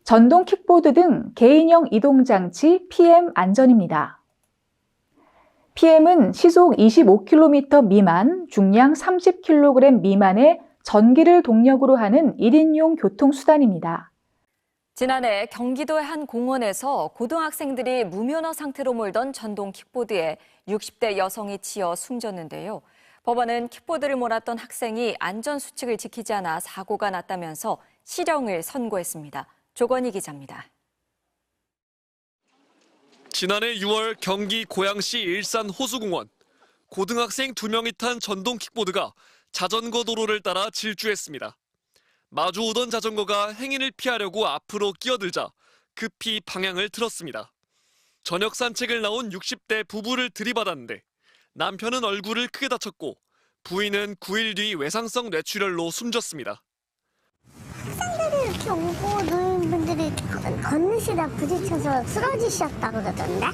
전동 킥보드 등 개인형 이동장치 PM 안전입니다. PM은 시속 25km 미만, 중량 30kg 미만의 전기를 동력으로 하는 1인용 교통수단입니다. 지난해 경기도의 한 공원에서 고등학생들이 무면허 상태로 몰던 전동 킥보드에 60대 여성이 치여 숨졌는데요. 법원은 킥보드를 몰았던 학생이 안전수칙을 지키지 않아 사고가 났다면서 실형을 선고했습니다. 조건희 기자입니다. 지난해 6월 경기 고양시 일산 호수공원. 고등학생 2명이 탄 전동 킥보드가 자전거 도로를 따라 질주했습니다. 마주오던 자전거가 행인을 피하려고 앞으로 끼어들자 급히 방향을 틀었습니다. 저녁 산책을 나온 60대 부부를 들이받았는데 남편은 얼굴을 크게 다쳤고 부인은 9일 뒤 외상성 뇌출혈로 숨졌습니다. 학생들이 이렇게 오고 노인분들이 건너시다 부딪혀서 쓰러지셨다고 그러던데?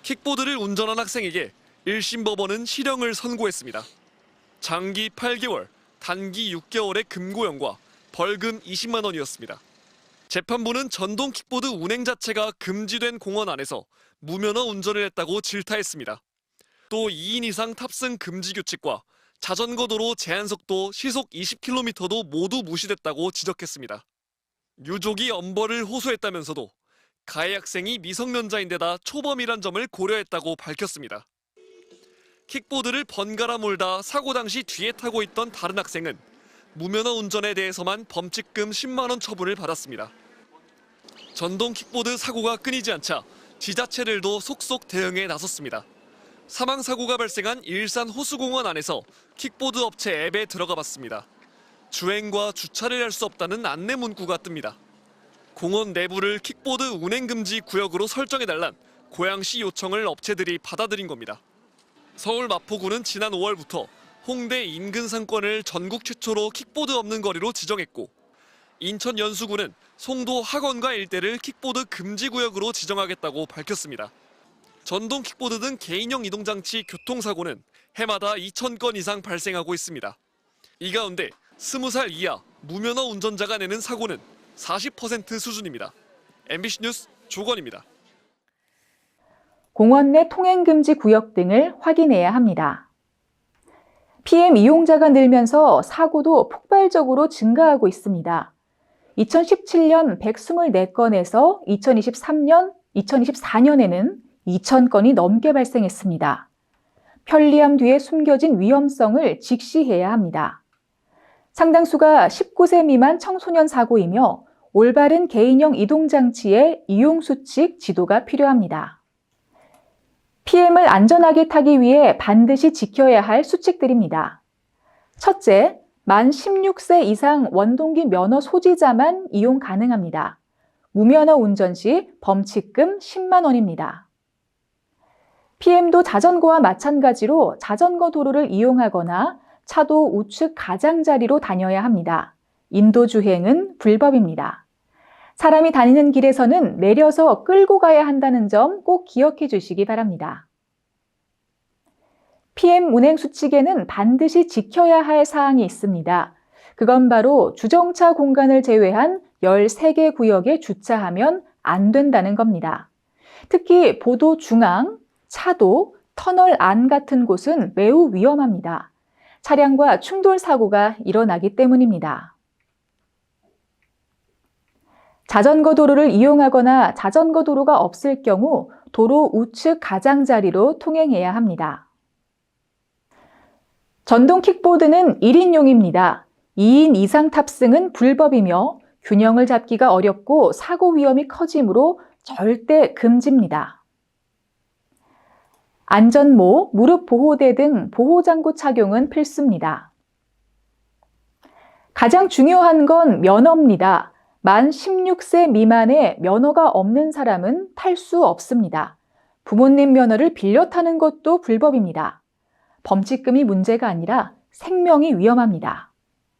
킥보드를 운전한 학생에게 1심 법원은 실형을 선고했습니다. 장기 8개월, 단기 6개월의 금고형과 벌금 20만 원이었습니다. 재판부는 전동 킥보드 운행 자체가 금지된 공원 안에서 무면허 운전을 했다고 질타했습니다. 또 2인 이상 탑승 금지 규칙과 자전거 도로 제한 속도 시속 20km도 모두 무시됐다고 지적했습니다. 유족이 엄벌을 호소했다면서도 가해 학생이 미성년자인데다 초범이란 점을 고려했다고 밝혔습니다. 킥보드를 번갈아 몰다 사고 당시 뒤에 타고 있던 다른 학생은 무면허 운전에 대해서만 범칙금 10만 원 처분을 받았습니다. 전동 킥보드 사고가 끊이지 않자 지자체들도 속속 대응에 나섰습니다. 사망 사고가 발생한 일산 호수공원 안에서 킥보드 업체 앱에 들어가 봤습니다. 주행과 주차를 할 수 없다는 안내 문구가 뜹니다. 공원 내부를 킥보드 운행 금지 구역으로 설정해달란 고양시 요청을 업체들이 받아들인 겁니다. 서울 마포구는 지난 5월부터 홍대 인근 상권을 전국 최초로 킥보드 없는 거리로 지정했고 인천 연수구는 송도 학원가 일대를 킥보드 금지 구역으로 지정하겠다고 밝혔습니다. 전동 킥보드 등 개인형 이동장치 교통사고는 해마다 2,000건 이상 발생하고 있습니다. 이 가운데 20살 이하 무면허 운전자가 내는 사고는 40% 수준입니다. MBC 뉴스 조건입니다. 공원 내 통행금지 구역 등을 확인해야 합니다. PM 이용자가 늘면서 사고도 폭발적으로 증가하고 있습니다. 2017년 124건에서 2024년에는 2,000건이 넘게 발생했습니다. 편리함 뒤에 숨겨진 위험성을 직시해야 합니다. 상당수가 19세 미만 청소년 사고이며 올바른 개인형 이동장치의 이용수칙 지도가 필요합니다. PM을 안전하게 타기 위해 반드시 지켜야 할 수칙들입니다. 첫째, 만 16세 이상 원동기 면허 소지자만 이용 가능합니다. 무면허 운전 시 범칙금 10만 원입니다. PM도 자전거와 마찬가지로 자전거 도로를 이용하거나 차도 우측 가장자리로 다녀야 합니다. 인도주행은 불법입니다. 사람이 다니는 길에서는 내려서 끌고 가야 한다는 점 꼭 기억해 주시기 바랍니다. PM 운행 수칙에는 반드시 지켜야 할 사항이 있습니다. 그건 바로 주정차 공간을 제외한 13개 구역에 주차하면 안 된다는 겁니다. 특히 보도 중앙, 차도, 터널 안 같은 곳은 매우 위험합니다. 차량과 충돌 사고가 일어나기 때문입니다. 자전거 도로를 이용하거나 자전거 도로가 없을 경우 도로 우측 가장자리로 통행해야 합니다. 전동 킥보드는 1인용입니다. 2인 이상 탑승은 불법이며 균형을 잡기가 어렵고 사고 위험이 커지므로 절대 금지입니다. 안전모, 무릎 보호대 등 보호장구 착용은 필수입니다. 가장 중요한 건 면허입니다. 만 16세 미만의 면허가 없는 사람은 탈 수 없습니다. 부모님 면허를 빌려 타는 것도 불법입니다. 범칙금이 문제가 아니라 생명이 위험합니다.